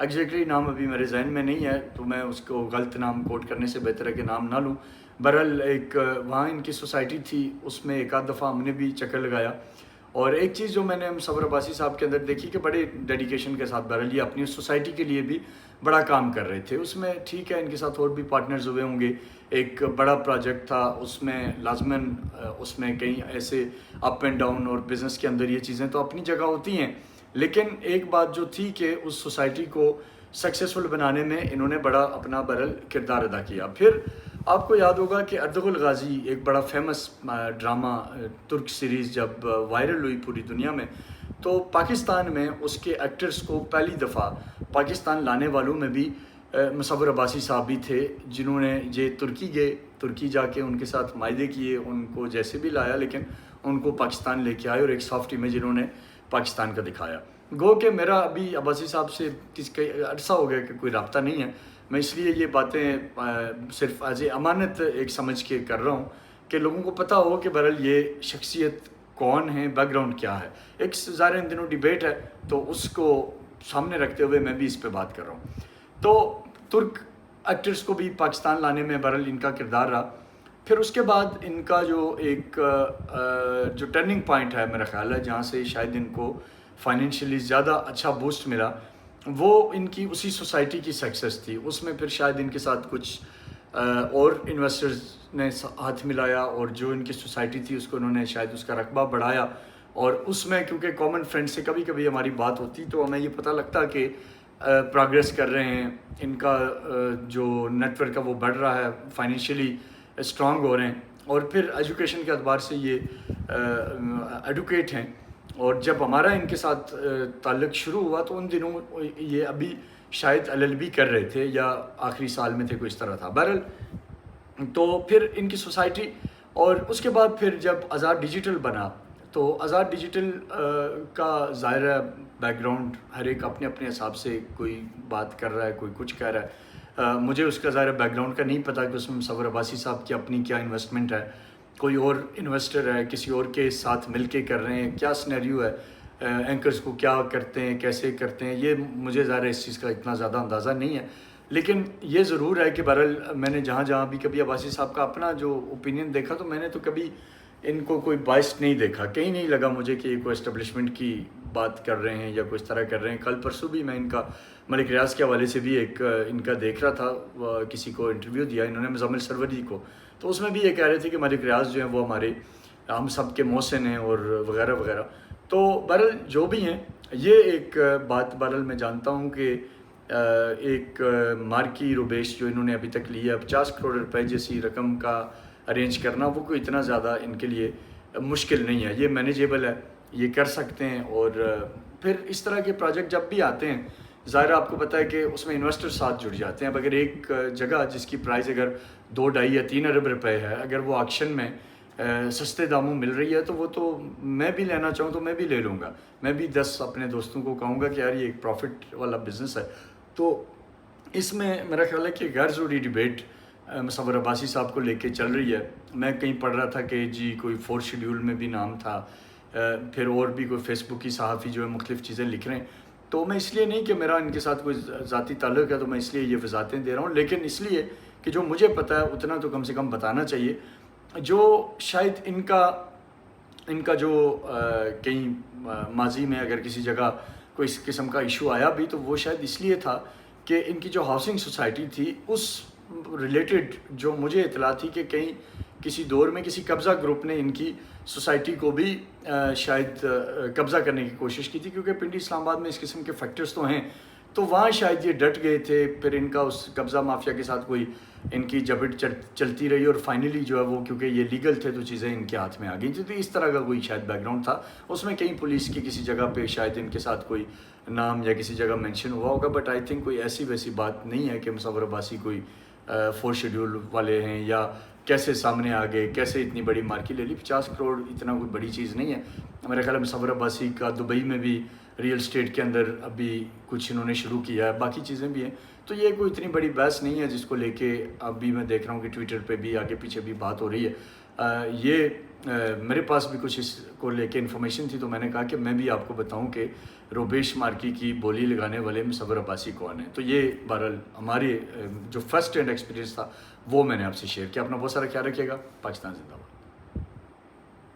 Exactly نام ابھی میرے ذہن میں نہیں ہے تو میں اس کو غلط نام کوٹ کرنے سے بہتر ہے کہ نام نہ لوں. بہرحال ایک وہاں ان کی سوسائٹی تھی, اس میں ایک آدھ دفعہ ہم نے بھی چکر لگایا. اور ایک چیز جو میں نے مصور عباسی صاحب کے اندر دیکھی کہ بڑے ڈیڈیکیشن کے ساتھ بہرحال یہ اپنی سوسائٹی کے لیے بھی بڑا کام کر رہے تھے. اس میں ٹھیک ہے ان کے ساتھ اور بھی پارٹنرز ہوئے ہوں گے, ایک بڑا پروجیکٹ تھا, اس میں لازماً اس میں کئی ایسے اپ اینڈ ڈاؤن, اور بزنس کے اندر یہ چیزیں تو اپنی جگہ ہوتی ہیں, لیکن ایک بات جو تھی کہ اس سوسائٹی کو سکسیسفل بنانے میں انہوں نے بڑا اپنا بہرحال کردار ادا کیا. پھر آپ کو یاد ہوگا کہ اردغل غازی ایک بڑا فیمس ڈرامہ ترک سیریز جب وائرل ہوئی پوری دنیا میں, تو پاکستان میں اس کے ایکٹرز کو پہلی دفعہ پاکستان لانے والوں میں بھی مصور عباسی صاحب بھی تھے, جنہوں نے یہ ترکی گئے, ترکی جا کے ان کے ساتھ معاہدے کیے, ان کو جیسے بھی لایا لیکن ان کو پاکستان لے کے آئے اور ایک سافٹ امیج انہوں نے پاکستان کا دکھایا. گو کہ میرا ابھی عباسی صاحب سے عرصہ ہو گیا کہ کوئی رابطہ نہیں ہے, میں اس لیے یہ باتیں صرف ایز اے امانت ایک سمجھ کے کر رہا ہوں کہ لوگوں کو پتہ ہو کہ بہرحال یہ شخصیت کون ہے, بیک گراؤنڈ کیا ہے. ایک ظاہر ان دنوں ڈیبیٹ ہے تو اس کو سامنے رکھتے ہوئے میں بھی اس پہ بات کر رہا ہوں. تو ترک ایکٹرز کو بھی پاکستان لانے میں بہرحال ان کا کردار رہا. پھر اس کے بعد ان کا جو ایک جو ٹرننگ پوائنٹ ہے میرا خیال ہے جہاں سے شاید ان کو فائنینشلی زیادہ اچھا بوسٹ ملا, وہ ان کی اسی سوسائٹی کی سکسیس تھی. اس میں پھر شاید ان کے ساتھ کچھ اور انویسٹرز نے ہاتھ ملایا, اور جو ان کی سوسائٹی تھی اس کو انہوں نے شاید اس کا رقبہ بڑھایا, اور اس میں کیونکہ کامن فرینڈ سے کبھی کبھی ہماری بات ہوتی تو ہمیں یہ پتہ لگتا کہ پروگریس کر رہے ہیں, ان کا جو نیٹ ورک ہے وہ بڑھ رہا ہے, فائنینشلی اسٹرانگ ہو رہے ہیں, اور پھر ایجوکیشن کے اعتبار سے یہ ایڈوکیٹ ہیں. اور جب ہمارا ان کے ساتھ تعلق شروع ہوا تو ان دنوں یہ ابھی شاید LLB کر رہے تھے یا آخری سال میں تھے, کوئی اس طرح تھا. بہرحال تو پھر ان کی سوسائٹی, اور اس کے بعد پھر جب آزاد ڈیجیٹل بنا تو آزاد ڈیجیٹل کا ظاہر ہے بیک گراؤنڈ ہر ایک اپنے اپنے حساب سے کوئی بات کر رہا ہے, کوئی کچھ کہہ رہا ہے. مجھے اس کا ظاہر بیک گراؤنڈ کا نہیں پتہ کہ اس میں مصور عباسی صاحب کی اپنی کیا انویسٹمنٹ ہے, کوئی اور انویسٹر ہے کسی اور کے ساتھ مل کے کر رہے ہیں, کیا سینیریو ہے, اینکرز کو کیا کرتے ہیں, کیسے کرتے ہیں, یہ مجھے ظاہر اس چیز کا اتنا زیادہ اندازہ نہیں ہے. لیکن یہ ضرور ہے کہ بہرحال میں نے جہاں جہاں بھی کبھی عباسی صاحب کا اپنا جو اوپینین دیکھا تو میں نے تو کبھی ان کو کوئی بائسڈ نہیں دیکھا, کہیں نہیں لگا مجھے کہ یہ کوئی اسٹیبلشمنٹ کی بات کر رہے ہیں یا کوئی اس طرح کر رہے ہیں. کل پرسوں بھی میں ان کا ملک ریاض کے حوالے سے بھی ایک ان کا دیکھ رہا تھا, کسی کو انٹرویو دیا انہوں نے مزمل سروری کو, تو اس میں بھی یہ کہہ رہے تھے کہ ملک ریاض جو ہیں وہ ہمارے ہم سب کے محسن ہیں اور وغیرہ وغیرہ. تو بہرحال جو بھی ہیں یہ ایک بات بہرحال میں جانتا ہوں کہ ایک مارکی روبیش جو انہوں نے ابھی تک لی ہے 50 کروڑ روپے جیسی رقم کا ارینج کرنا, وہ کوئی اتنا زیادہ ان کے لیے مشکل نہیں ہے, یہ مینیجیبل ہے, یہ کر سکتے ہیں. اور پھر اس طرح کے پروجیکٹ جب بھی آتے ہیں ظاہر آپ کو پتہ ہے کہ اس میں انویسٹر ساتھ جڑ جاتے ہیں. اب اگر ایک جگہ جس کی پرائز اگر 2, 2.5 یا 3 ارب روپے ہے, اگر وہ آکشن میں سستے داموں مل رہی ہے تو وہ تو میں بھی لینا چاہوں تو میں بھی لے لوں گا, میں بھی 10 اپنے دوستوں کو کہوں گا کہ یار یہ ایک پروفٹ والا بزنس ہے. تو اس میں میرا خیال ہے کہ غیر ضروری ڈیبیٹ مصور عباسی صاحب کو لے کے چل رہی ہے. میں کہیں پڑھ رہا تھا کہ جی کوئی 4 شیڈیول میں بھی نام تھا, پھر اور بھی کوئی فیس بک کی صحافی جو ہے مختلف چیزیں لکھ رہے ہیں. تو میں اس لیے نہیں کہ میرا ان کے ساتھ کوئی ذاتی تعلق ہے تو میں اس لیے یہ وضاحتیں دے رہا ہوں, لیکن اس لیے کہ جو مجھے پتہ ہے اتنا تو کم سے کم بتانا چاہیے. جو شاید ان کا جو کہیں ماضی میں اگر کسی جگہ کوئی اس قسم کا ایشو آیا بھی تو وہ شاید اس لیے تھا کہ ان کی جو ہاؤسنگ سوسائٹی تھی اس ریلیٹڈ جو مجھے اطلاع تھی کہ کہیں کسی دور میں کسی قبضہ گروپ نے ان کی سوسائٹی کو بھی شاید قبضہ کرنے کی کوشش کی تھی, کیونکہ پنڈی اسلام آباد میں اس قسم کے فیکٹرز تو ہیں, تو وہاں شاید یہ ڈٹ گئے تھے. پھر ان کا اس قبضہ مافیا کے ساتھ کوئی ان کی جبڑ چلتی رہی اور فائنلی جو ہے وہ کیونکہ یہ لیگل تھے تو چیزیں ان کے ہاتھ میں آ گئی تھیں. تو اس طرح کا کوئی شاید بیک گراؤنڈ تھا, اس میں کہیں پولیس کی کسی جگہ پہ شاید ان کے ساتھ کوئی نام یا کسی جگہ مینشن ہوا ہوگا, بٹ آئی تھنک کوئی ایسی ویسی بات نہیں ہے کہ مصور عباسی کوئی 4 شیڈیول والے ہیں یا کیسے سامنے آ گئے, کیسے اتنی بڑی مارکی لے لی. 50 کروڑ اتنا کوئی بڑی چیز نہیں ہے. میرا خیال ہے مصور عباسی کا دبئی میں بھی ریئل اسٹیٹ کے اندر ابھی کچھ انہوں نے شروع کیا ہے, باقی چیزیں بھی ہیں. تو یہ کوئی اتنی بڑی بحث نہیں ہے جس کو لے کے ابھی میں دیکھ رہا ہوں کہ ٹویٹر پہ بھی آگے پیچھے بھی بات ہو رہی ہے. یہ میرے پاس بھی کچھ اس کو لے کے انفارمیشن تھی، تو میں نے کہا کہ میں بھی آپ کو بتاؤں کہ روبیش مارکی کی بولی لگانے والے مصور عباسی کون ہیں. تو یہ بہرحال ہماری جو فرسٹ ہینڈ ایکسپیرینس تھا وہ میں نے آپ سے شیئر کیا. اپنا بہت سارا خیال رکھیے گا. پاکستان زندہ باد.